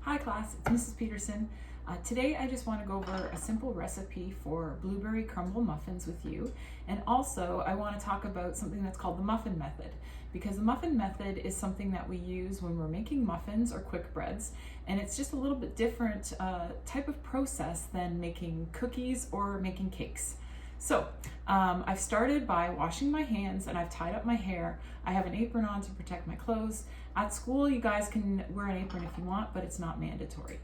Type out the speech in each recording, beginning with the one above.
Hi class, it's Mrs. Peterson. Today I just want to go over a simple recipe for blueberry crumble muffins with you, and also I want to talk about something that's called the muffin method, because the muffin method is something that we use when we're making muffins or quick breads, and it's just a little bit different type of process than making cookies or making cakes. So I've started by washing my hands and I've tied up my hair. I have an apron on to protect my clothes. At school, you guys can wear an apron if you want, but it's not mandatory.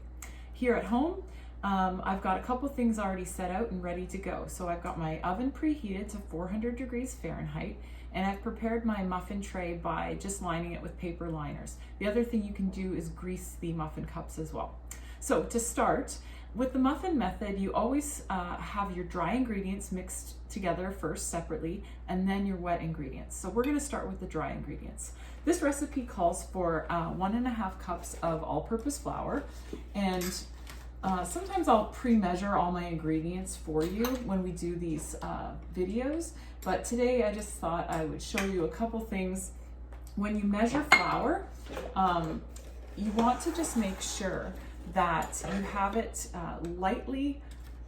Here at home, I've got a couple things already set out and ready to go. So I've got my oven preheated to 400 degrees Fahrenheit, and I've prepared my muffin tray by just lining it with paper liners. The other thing you can do is grease the muffin cups as well. So to start, with the muffin method, you always have your dry ingredients mixed together first separately, and then your wet ingredients. So we're going to start with the dry ingredients. This recipe calls for 1.5 cups of all-purpose flour, and sometimes I'll pre-measure all my ingredients for you when we do these videos, but today I just thought I would show you a couple things. When you measure flour, you want to just make sure that you have it lightly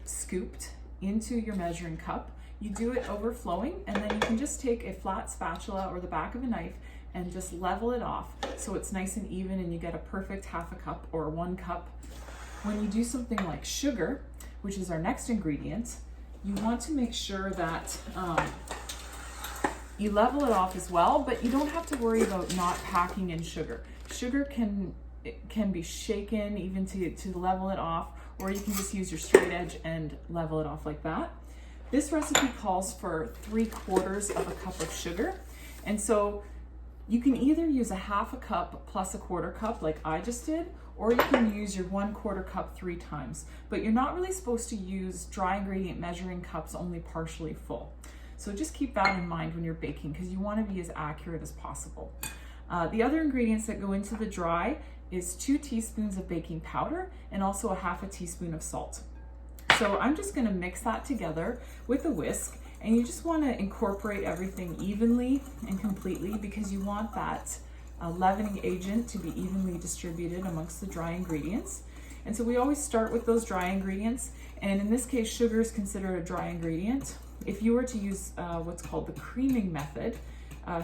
scooped into your measuring cup. You do it overflowing, and then you can just take a flat spatula or the back of a knife and just level it off so it's nice and even and you get a perfect 1/2 cup or 1 cup. When you do something like sugar, which is our next ingredient, you want to make sure that you level it off as well, but you don't have to worry about not packing in sugar. Sugar can be shaken even to level it off, or you can just use your straight edge and level it off like that. This recipe calls for 3/4 of a cup of sugar, and so you can either use a 1/2 cup plus a 1/4 cup like I just did, or you can use your 1/4 cup 3 times, but you're not really supposed to use dry ingredient measuring cups only partially full. So just keep that in mind when you're baking, because you want to be as accurate as possible. The other ingredients that go into the dry is 2 teaspoons of baking powder and also a 1/2 teaspoon of salt. So I'm just going to mix that together with a whisk, and you just want to incorporate everything evenly and completely, because you want that leavening agent to be evenly distributed amongst the dry ingredients. And so we always start with those dry ingredients, and in this case sugar is considered a dry ingredient. If you were to use what's called the creaming method,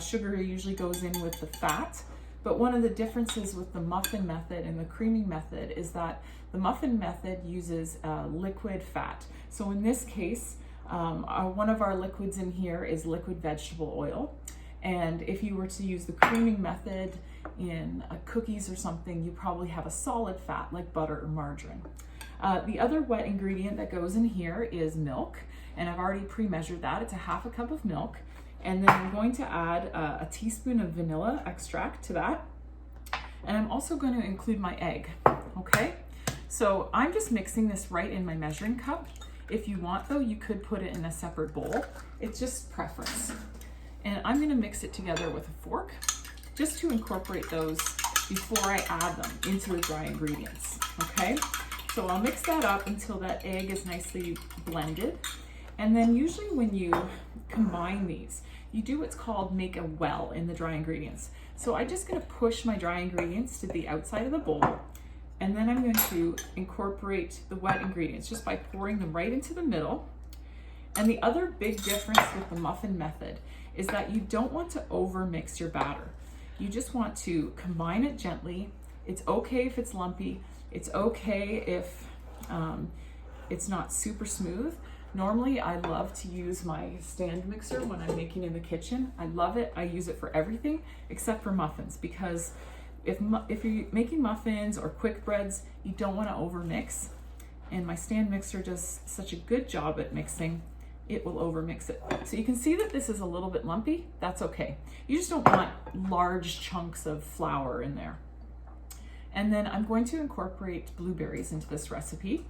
sugar usually goes in with the fat. But one of the differences with the muffin method and the creaming method is that the muffin method uses liquid fat. So in this case, one of our liquids in here is liquid vegetable oil. And if you were to use the creaming method in cookies or something, you probably have a solid fat like butter or margarine. The other wet ingredient that goes in here is milk, and I've already pre-measured that. It's a 1/2 cup of milk. And then I'm going to add a teaspoon of vanilla extract to that. And I'm also going to include my egg, okay? So I'm just mixing this right in my measuring cup. If you want though, you could put it in a separate bowl. It's just preference. And I'm going to mix it together with a fork just to incorporate those before I add them into the dry ingredients, okay? So I'll mix that up until that egg is nicely blended. And then usually when you combine these, you do what's called make a well in the dry ingredients. So I'm just going to push my dry ingredients to the outside of the bowl, and then I'm going to incorporate the wet ingredients just by pouring them right into the middle. And the other big difference with the muffin method is that you don't want to over mix your batter. You just want to combine it gently. It's okay if it's lumpy. It's okay if it's not super smooth. Normally, I love to use my stand mixer when I'm making in the kitchen. I love it. I use it for everything except for muffins, because if you're making muffins or quick breads, you don't want to over mix. And my stand mixer does such a good job at mixing, it will over mix it. So you can see that this is a little bit lumpy. That's okay. You just don't want large chunks of flour in there. And then I'm going to incorporate blueberries into this recipe.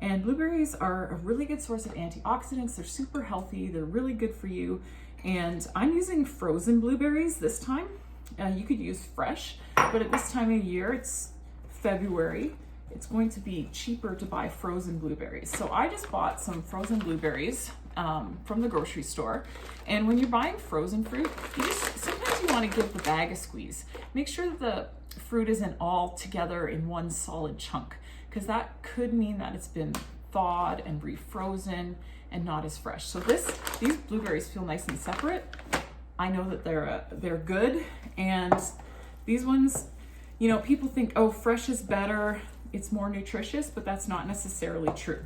And blueberries are a really good source of antioxidants. They're super healthy. They're really good for you. And I'm using frozen blueberries this time. You could use fresh, but at this time of year, it's February, it's going to be cheaper to buy frozen blueberries. So I just bought some frozen blueberries from the grocery store. And when you're buying frozen fruit, sometimes you want to give the bag a squeeze. Make sure that the fruit isn't all together in one solid chunk, because that could mean that it's been thawed and refrozen and not as fresh. So these blueberries feel nice and separate. I know that they're good, and these ones, you know, people think, oh, fresh is better, it's more nutritious, but that's not necessarily true.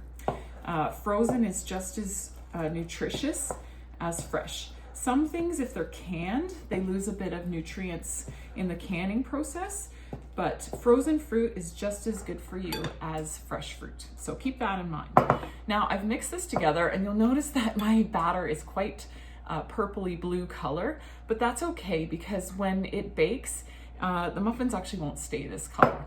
Frozen is just as nutritious as fresh. Some things, if they're canned, they lose a bit of nutrients in the canning process, but frozen fruit is just as good for you as fresh fruit. So keep that in mind. Now I've mixed this together, and you'll notice that my batter is quite purpley blue color, but that's okay, because when it bakes, the muffins actually won't stay this color.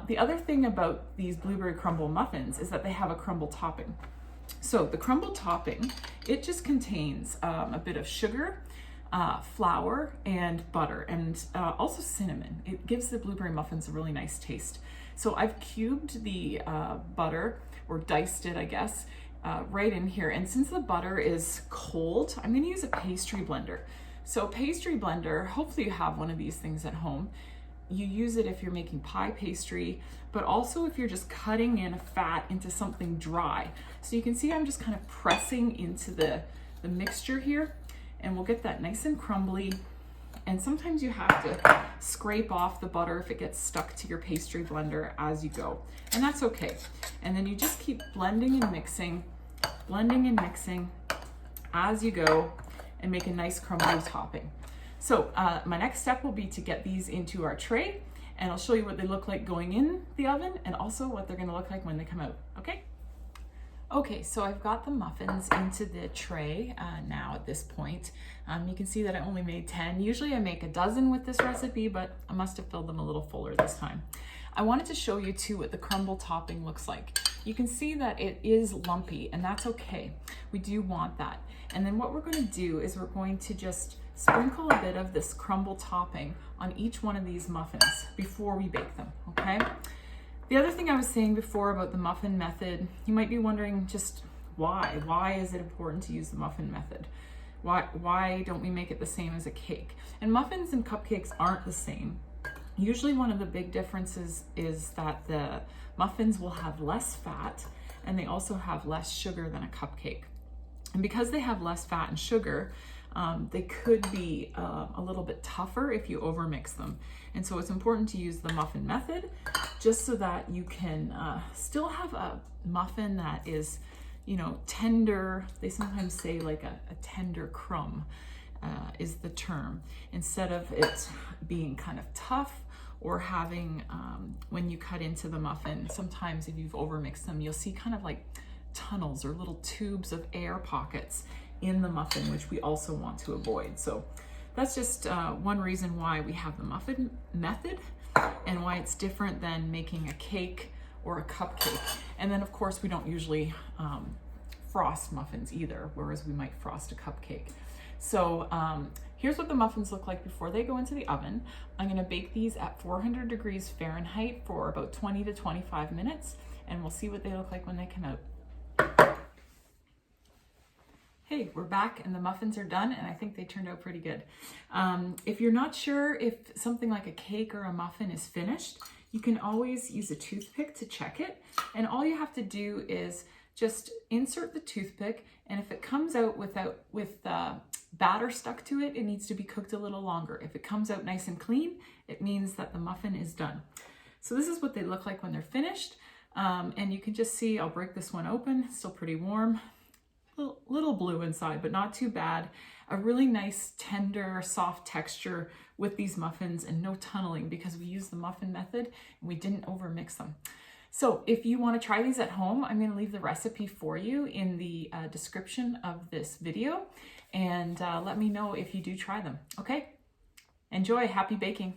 The other thing about these blueberry crumble muffins is that they have a crumble topping. So the crumble topping, it just contains a bit of sugar, flour, and butter, and also cinnamon. It gives the blueberry muffins a really nice taste. So I've cubed the butter, or diced it, I guess, right in here. And since the butter is cold, I'm going to use a pastry blender. So pastry blender, hopefully you have one of these things at home. You use it if you're making pie pastry, but also if you're just cutting in fat into something dry. So you can see I'm just kind of pressing into the mixture here, and we'll get that nice and crumbly. And sometimes you have to scrape off the butter if it gets stuck to your pastry blender as you go, and that's okay. And then you just keep blending and mixing as you go, and make a nice crumbly topping. So my next step will be to get these into our tray, and I'll show you what they look like going in the oven, and also what they're gonna look like when they come out, okay? Okay, so I've got the muffins into the tray now at this point. You can see that I only made 10. Usually I make a dozen with this recipe, but I must have filled them a little fuller this time. I wanted to show you too what the crumble topping looks like. You can see that it is lumpy, and that's okay. We do want that. And then what we're going to do is we're going to just sprinkle a bit of this crumble topping on each one of these muffins before we bake them, okay? The other thing I was saying before about the muffin method, you might be wondering just why? Why is it important to use the muffin method? Why don't we make it the same as a cake? And muffins and cupcakes aren't the same. Usually one of the big differences is that the muffins will have less fat, and they also have less sugar than a cupcake. And because they have less fat and sugar, they could be a little bit tougher if you overmix them. And so it's important to use the muffin method, just so that you can still have a muffin that is, you know, tender. They sometimes say like a tender crumb is the term, instead of it being kind of tough or having, when you cut into the muffin, sometimes if you've overmixed them, you'll see kind of like tunnels or little tubes of air pockets in the muffin, which we also want to avoid. So that's just one reason why we have the muffin method, and why it's different than making a cake or a cupcake. And then of course we don't usually frost muffins either, whereas we might frost a cupcake. So here's what the muffins look like before they go into the oven. I'm gonna bake these at 400 degrees Fahrenheit for about 20 to 25 minutes, and we'll see what they look like when they come out. Hey, we're back, and the muffins are done, and I think they turned out pretty good. If you're not sure if something like a cake or a muffin is finished, you can always use a toothpick to check it. And all you have to do is just insert the toothpick, and if it comes out with batter stuck to it, it needs to be cooked a little longer. If it comes out nice and clean, it means that the muffin is done. So this is what they look like when they're finished. And you can just see, I'll break this one open, still pretty warm. Little blue inside, but not too bad. A really nice, tender, soft texture with these muffins, and no tunneling because we used the muffin method and we didn't overmix them. So if you want to try these at home, I'm going to leave the recipe for you in the description of this video, and let me know if you do try them. Okay? Enjoy. Happy baking.